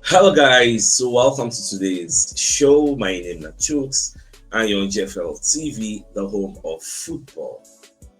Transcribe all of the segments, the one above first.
Hello guys, so welcome to today's show. My name is CHUKS and you're on GFL TV, the home of football.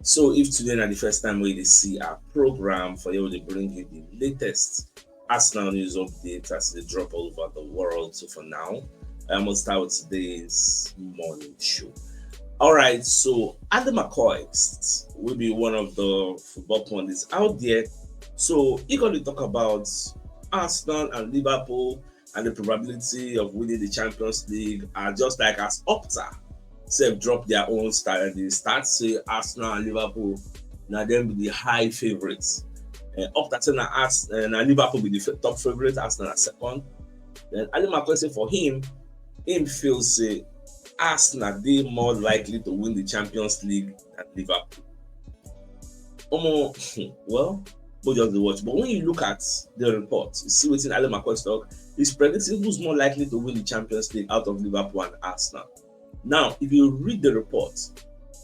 So if today is the first time we see our program for you to bring you the latest Arsenal news updates as they drop all over the world. So for now, I must start with today's morning show. Alright, so Adam McCoy will be one of the football pundits out there. So he's going to talk about Arsenal and Liverpool and the probability of winning the Champions League are just like as Opta self drop their own start and they start say Arsenal and Liverpool now them be the high favorites. Opta say na Liverpool be the top favorite, Arsenal are second. Then Ali McCoy say for him feels say Arsenal they more likely to win the Champions League than Liverpool. Well, both just the watch. But when you look at the report, you see what's in Alan McCoy's talk, he's predicting who's more likely to win the Champions League out of Liverpool and Arsenal. Now, if you read the report,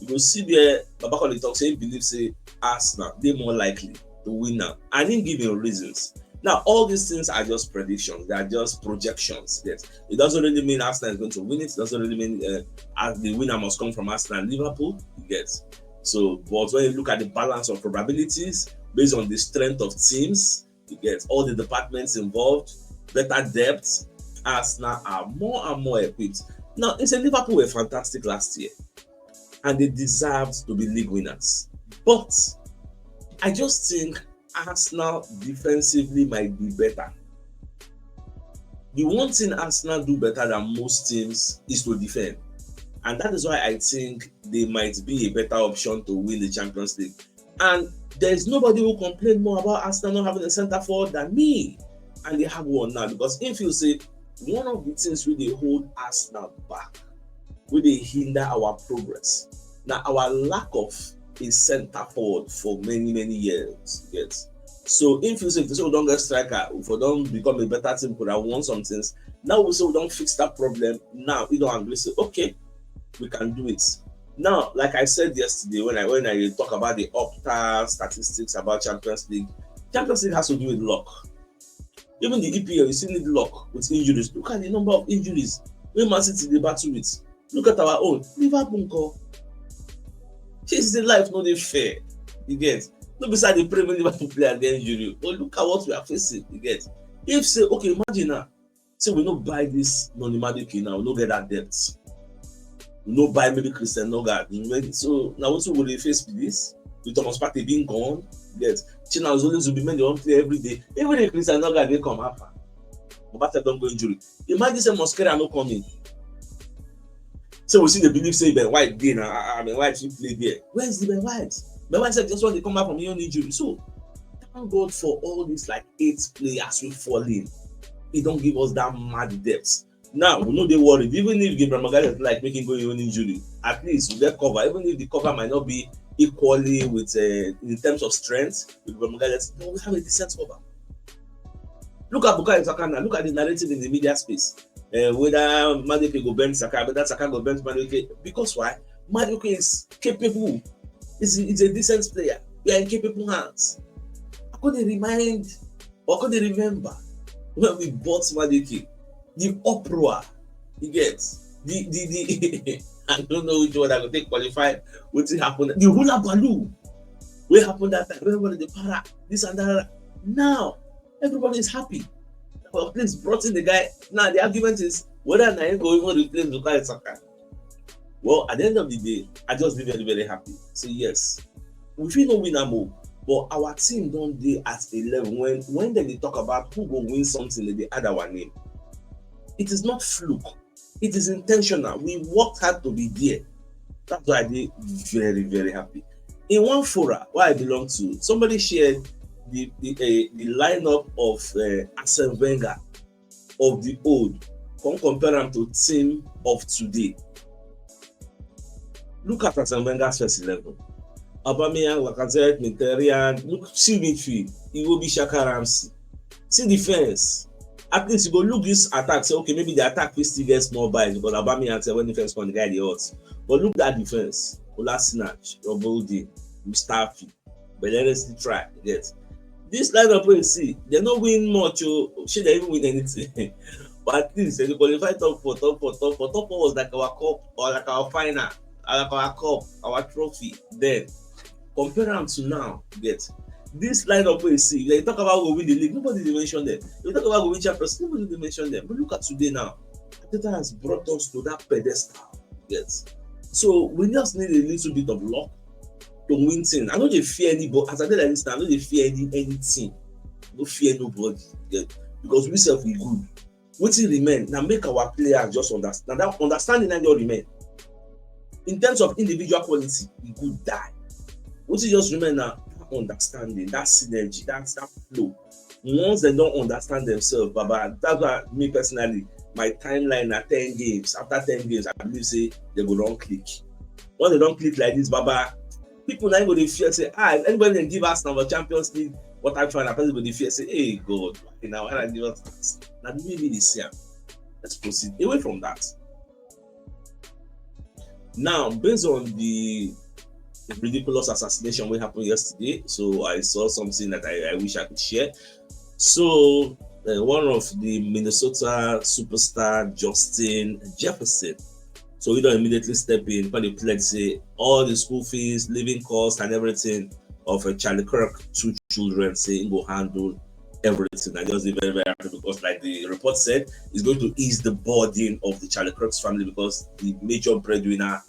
you will see there Babakoli talk saying believes say Arsenal they're more likely to win now. I didn't give him reasons. Now, all these things are just predictions, they are just projections. Yes, it doesn't really mean Arsenal is going to win it. It doesn't really mean the winner must come from Arsenal and Liverpool. Yes. So, but when you look at the balance of probabilities based on the strength of teams, you get all the departments involved, better depth, Arsenal are more and more equipped. Now, it's a Liverpool were fantastic last year, and they deserved to be league winners. But I just think Arsenal defensively might be better. The one thing Arsenal do better than most teams is to defend. And that is why I think they might be a better option to win the Champions League. And there's nobody who complain more about Arsenal not having a centre forward than me. And they have one now because if you say one of the things really hold Arsenal back, will they hinder our progress. Now our lack of a centre forward for many years. Yes. So if you say we don't get striker, if we don't become a better team, could have won some things. Now we say we don't fix that problem. Now we don't agree. Say okay, we can do it. Now, like I said yesterday, when I talk about the Opta statistics about Champions League has to do with luck. Even the EPL, you still need luck with injuries. Look at the number of injuries when Man City they battle with. Look at our own Liverpool. It's the life not fair. You get no beside the Premier Liverpool player get injury. But look at what we are facing. You get if say okay, imagine now, say we don't buy this non-Madueke now, we don't get that depth. No buy maybe Christian Nogard. So now what will they face with this? With Thomas Partey being gone, yes. China is always will be made they won't play every day. Even if Christian Nogard they come after. But don't go injury. Imagine say Mosquera no coming. So we see the belief say Ben White day now. Ben White should play there. Where's the Ben White? Ben White said just want to come back from your injury. So thank God for all these like 8 players we fall in. He don't give us that mad depth. Now we know they worried. Even if Gabriel Magalhaes like making go your own injury, at least we get cover. Even if the cover might not be equally with in terms of strength with Gabriel Magalhaes, but we have a decent cover. Look at Bukayo Saka now. Look at the narrative in the media space. Whether Madueke go bench Saka, whether Saka go bench Madueke. Because why? Madueke is capable. He's a decent player. We are in capable hands. I couldn't remember when we bought Madueke. The uproar you get the I don't know which one I could take qualified what happened. The hula baloo what happened that time, everybody the para this and that. Now everybody is happy. Well, please brought in the guy. Now the argument is whether I go even replace Bukayo Saka. Well, at the end of the day, I just be very happy. So yes, we feel no win more, but our team don't do at a level when they talk about who will win something, they add our name. It is not fluke. It is intentional. We worked hard to be there. That's why I did very happy. In one fora where I belong to, somebody shared the lineup of Arsene Wenger of the old. Come compare them to team of today. Look at Arsene Wenger's first 11. Aubameyang, Lacazette, Mkhitaryan. Look, see midfield. Iwobi, Xhaka, Ramsey. See defense. At least you go look this attack, say okay, maybe the attack will still get more bias because Aubameyang say when defense come the guy the odds. But look at defense. Kolasinac, Roboldi, Mustafi, Bellerin still try. Yes. This lineup wey you see, they no win much oh, shey they even win anything. But at least they qualify top 4 was like our cup or like our final, like our cup, our trophy. Then compare am to now, you get this lineup wey you see. They talk about who win the league, nobody dey mention them. They talk about who win champions, nobody dey mention them. But look at today now, Arteta has brought us to that pedestal. Yes, so we just need a little bit of luck to win things. I no dey fear anybody. As I dey like this now, I no dey fear anything. No fear nobody. Get, because we sef we good. Wetin remain na make our players just understand. Na that understanding na just remain. In terms of individual quality, we good die. Wetin just remain na understanding, that synergy, that flow. Once they don understand themselves, baba, that's why me personally, my timeline na 10 games. After 10 games, I believe say they go don click. Once they don click like this, baba, people na go dey fear say, anybody dem give us now Champions League water final, person go dey fear say, hey God, why na give us this? Na the way we dey see am. Let's proceed away from that. Now, based on the ridiculous assassination wey happened yesterday, so I saw something that I wish I could share. So one of the Minnesota superstar, Justin Jefferson, so he don immediately step in when they pledge say all the school fees, living costs and everything of Charlie Kirk 2 children, say he go handle everything. I just be very, very happy because, like the report said, it's going to ease the burden of the Charlie Kirk's family because the major breadwinner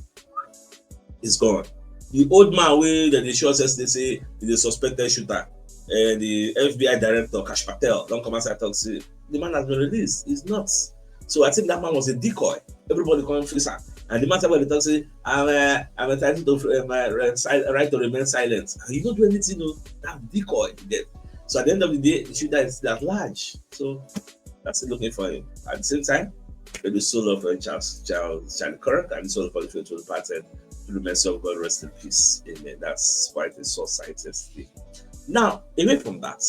is gone. The old man wey dem dey show us yesterday say is a suspected shooter, and the FBI director Kash Patel don come outside talk say the man has been released. He's not. So I think that man was a decoy. Everybody come face am, and the man said when they talk say I'm entitled to my right to remain silent, and you don't do anything. No, that decoy you get. So at the end of the day, the shooter is still at large. So that's still looking for him. At the same time, the soul of Charlie Kirk and the soul of Oliver to departed. To the mercy of God, rest in peace. Amen. That's quite a sore sight yesterday. Now, away from that,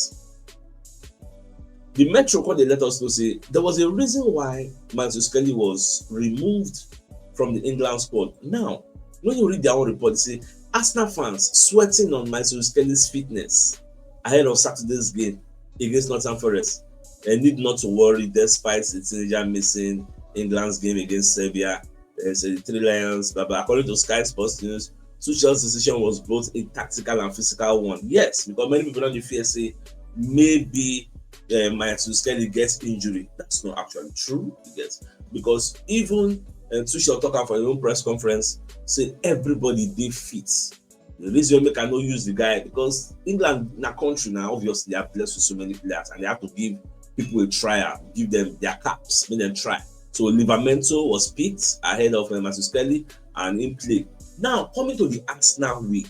the Metro called they let us know say there was a reason why Matthew Skelly was removed from the England squad. Now, when you read their own report, they say Arsenal fans sweating on Matthew Skelly's fitness ahead of Saturday's game against Nottingham Forest and need not to worry despite the teenager missing England's game against Serbia. The Three Lions, but according to Sky Sports News, Tuchel's decision was both a tactical and physical one. Yes, because many people don't fear say maybe Matthew Skelly gets injury. That's not actually true. Yes, because even Tuchel talking for his own press conference say everybody dey fit. The reason make I no use the guy because England na country now, obviously they are blessed with so many players and they have to give people a trial, give them their caps, make them try. So Livramento was picked ahead of Matthew Skelly and in play. Now, coming to the Arsenal week,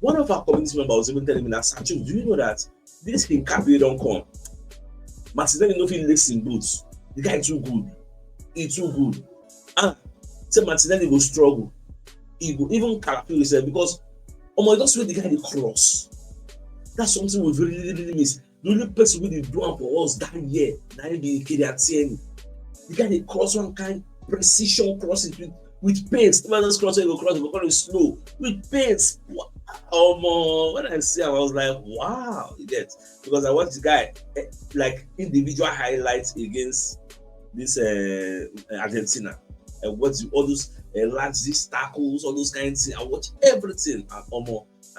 one of our community members was even telling me that, Sancho, do you know that this Hinkapi don't come? Martinelli no fit lace in boots. The guy too good. He too good. Say Martinelli go struggle. He go even Calafio said because just where the guy dey cross. That's something we really miss. The only person who dey do am for us that year, na him be Kylian. The guy dey cross one kind precision crosses with pace. Never just cross, go call it slow with pace. When I see him, I was like, wow, you get, because I watched the guy like individual highlights against this Argentina. I watched all those large tackles, all those kinds of things. I watch everything. And I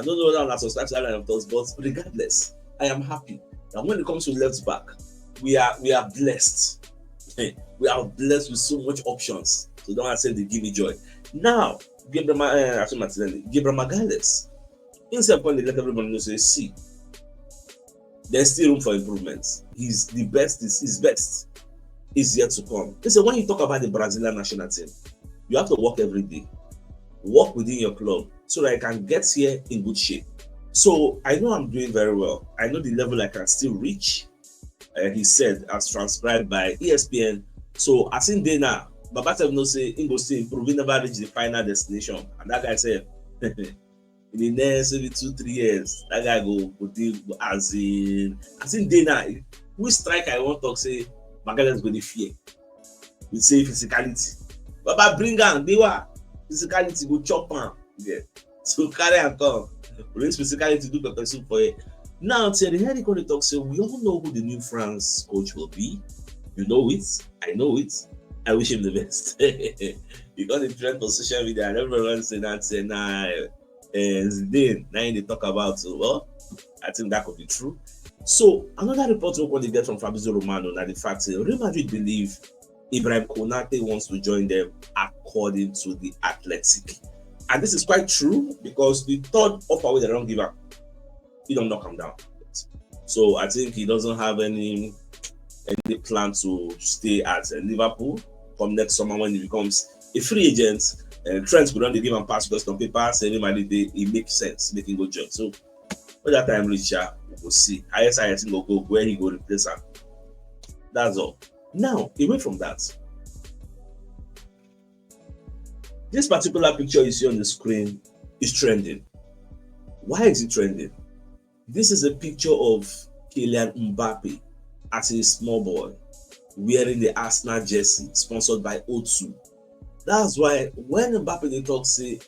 don't know whether I'm subscribed to that line of thoughts, but regardless, I am happy. And when it comes to left back, we are blessed. We are blessed with so much options. So don't say they give me joy. Now, Gabriel Magalhaes, instead when they let everybody know, say, see, there's still room for improvements. He's the best. His best is yet to come. Listen, when you talk about the Brazilian national team, you have to work every day. Work within your club so that I can get here in good shape. So I know I'm doing very well. I know the level I can still reach. He said, as transcribed by ESPN. So as in day now, Babatev no say he go still improve. He never reach the final destination. And that guy said, in the next maybe 2-3 years, that guy go deal as in day now. Which strike I want to talk say Magalhaes go dey fear. We say physicality. Baba bring am, they were physicality go chop am. Yeah. So carry am come. Raise physicality do pepper soup for you. Now, Thierry Henry going to talk, so we all know who the new France coach will be. You know it. I know it. I wish him the best. Because the trend for social media and everyone saying that, Zidane, now they talk about, well, I think that could be true. So, another report we're going to get from Fabrizio Romano, that the fact that Real Madrid believe Ibrahim Konate wants to join them according to the Athletic. And this is quite true because the third offer they don't give up, he don't knock him down. So I think he doesn't have any plan to stay at Liverpool come next summer when he becomes a free agent. Trent could only give him pass because on paper, saying it makes sense, making good job. So when that time reach, we'll see. I think will go where he go replace him. That's all. Now, away from that, this particular picture you see on the screen is trending. Why is it trending? This is a picture of Kylian Mbappe as a small boy wearing the Arsenal jersey sponsored by O2. That's why when Mbappe they talk say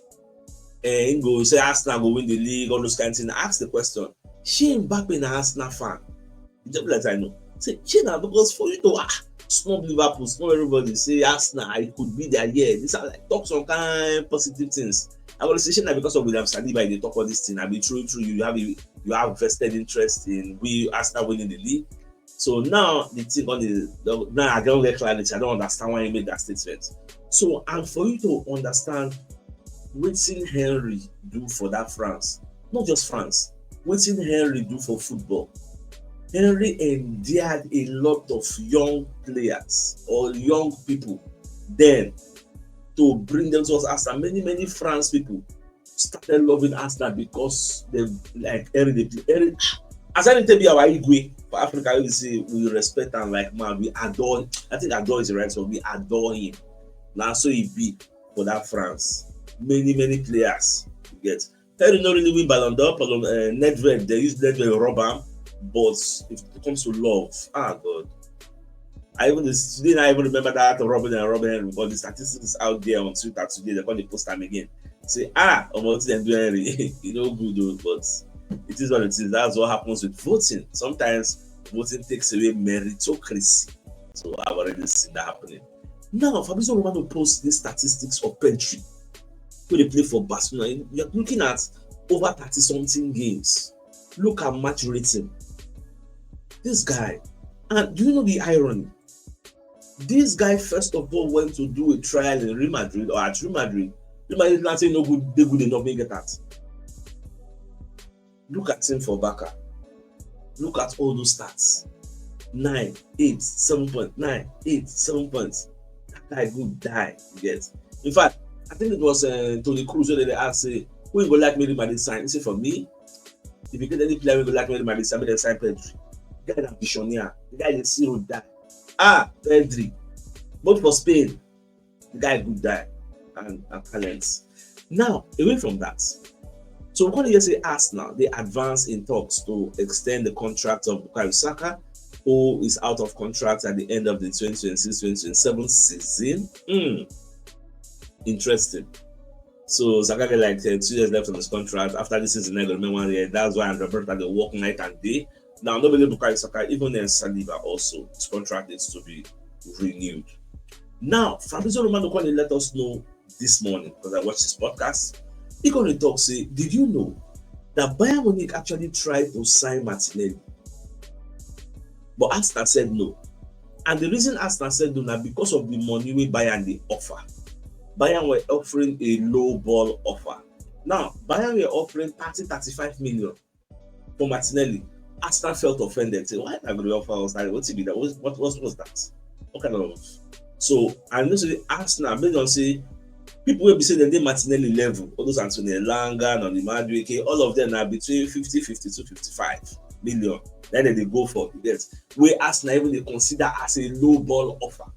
Arsenal go win the league, all those kinds of things, ask the question, she Mbappe an Arsenal fan? Just like I know. Say she now because for you to snub Liverpool, snub everybody, say Arsenal, it could be their year. These are like talk some kind positive things. I will say that because of William Saliba, they talk all this thing. I be true. You have vested interest in we Arsenal winning the league. So now the thing on the now I don't get clarity. I don't understand why he made that statement. So and for you to understand what Henry do for that France, not just France, what Henry do for football. Henry endeared a lot of young players or young people then to bring them to us. Arsenal. Many France people started loving Arsenal because they like Henry. As I tell you, our Igwe for Africa, we say we respect and like man, we adore. I think adore is the right word. We adore him. Now so he be for that France. Many players you get. Henry not really win Ballon d'Or. Nedved, they use Nedved to rob him. But if it comes to love, God. I even remember that Robin Henry because the statistics out there on Twitter today, they're going to post them again. Say, almost them do Henry. Good though, but it is what it is. That's what happens with voting. Sometimes voting takes away meritocracy. So I've already seen that happening. Now, Fabrizio Romano posts these statistics of Pedri, who they play for Barcelona. You're looking at over 30-something games. Look at match rating. This guy, and do you know the irony? This guy first of all went to do a trial in Real Madrid or at Real Madrid. Real Madrid not saying no good, they good enough, they get that. Look at him for Barca. Look at all those stats. 9, 8, 7 points, 9, 8, 7 points. That guy good die, you get. In fact, I think it was Tony Cruz where they asked, say, who you go like me Real Madrid sign? He said, for me, if you get any player who go like me Real Madrid sign, they sign Pedri. The guy that visionaire, the guy that see who die. Pedri. But for Spain, the guy could die and talents. Now, away from that, so we're going to say Arsenal, they advance in talks to extend the contract of Bukayo Saka, who is out of contract at the end of the 2026-2027 season. Interesting. So Saka get like 2 years left on his contract. After this season, I remember 1 year. That's why Roberta they work night and day. Now, nobody Bukayo Saka, even then Saliba also, his contract needs to be renewed. Now, Fabrizio Romano going to let us know this morning, because I watched his podcast. He going to talk, say, did you know that Bayern Munich actually tried to sign Martinelli? But Arsenal said no. And the reason Arsenal said no is because of the money we Bayern they offer. Bayern were offering a low ball offer. Now, Bayern were offering 30-35 million for Martinelli. Arsenal felt offended. Say, why am I going to offer us that? What's it be that? What was that? What kind of? So, and also Arsenal, based on say, people will be saying they Martinelli level, all those Antonio Langa, Noni Madueke, all of them are between 50, 52, 55 million. Then they go for it. Where Arsenal even they consider as a low ball offer.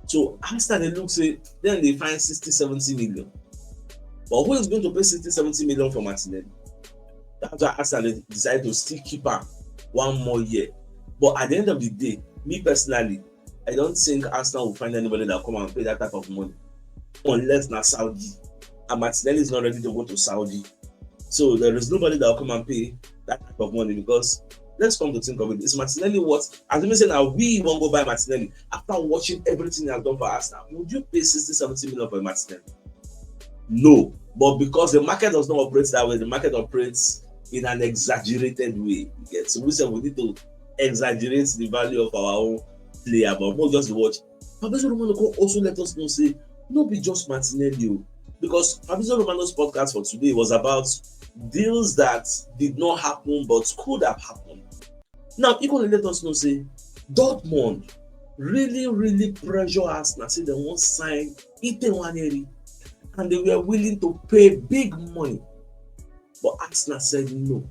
So Arsenal they look say, then they find 60, 70 million. But who is going to pay 60, 70 million for Martinelli? That's why Arsenal decided to still keep her 1 more year. But at the end of the day, me personally, I don't think Arsenal will find anybody that will come and pay that type of money. Unless not Saudi. And Martinelli is not ready to go to Saudi. So there is nobody that will come and pay that type of money because let's come to think of it. Is Martinelli what? As we say now, we won't go buy Martinelli after watching everything he has done for us now. Would you pay 60-70 million for Martinelli? No, but because the market does not operate that way, the market operates in an exaggerated way. So we said we need to exaggerate the value of our own player, but not just the watch. Fabrizio Romano also let us know say no be just Martinelli, because Fabrizio Romano's podcast for today was about deals that did not happen but could have happened. Now, equally let us know say Dortmund really pressure Arsenal say they won't sign Ethan Nwaneri, and they were willing to pay big money. But Arsenal said no,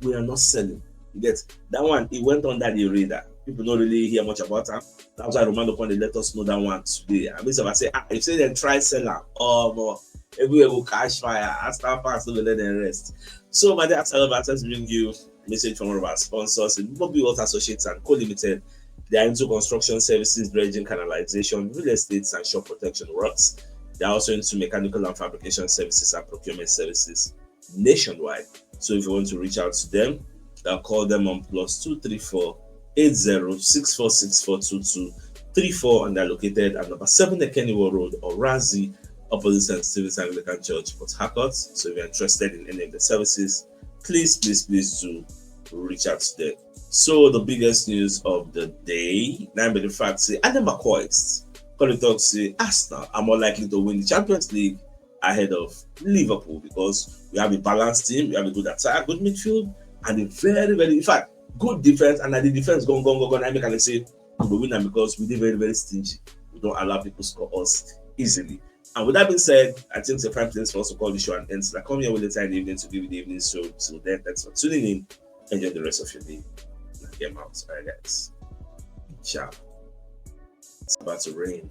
we are not selling. You get that one, it went under the radar. People don't really hear much about him. That's why Romano Conde let us know that one today. I mean, if I say, if say they try seller, everywhere will cash fire. Arsenal fans don't let them rest. So, my dear Arsenal, let's bring you a message from one of our sponsors, Bobby Water Associates and Co Limited. They are into construction services, dredging, canalization, real estate, and shore protection works. They are also into mechanical and fabrication services and procurement services nationwide. So if you want to reach out to them, they'll call them on +234 8064642234, and they're located at number 7 Ekeniwo Road, or Razi, opposite St. Stephen's Anglican Church, Port Harcourt. So if you're interested in any of the services, please do reach out to them. So the biggest news of the day, now the fact say Adam McCoist talk say Arsenal are more likely to win the Champions League ahead of Liverpool, because we have a balanced team, we have a good attack, good midfield, and a very, in fact, good defense. And at the defense go. I can say we will win because we did very stingy. We don't allow people to score us easily. And with that being said, I think it's a fine place for us to call the show and end. So I come here with the time in the evening to give you the evening show. So then, thanks for tuning in. Enjoy the rest of your day. Get out. All right, guys. Ciao. It's about to rain.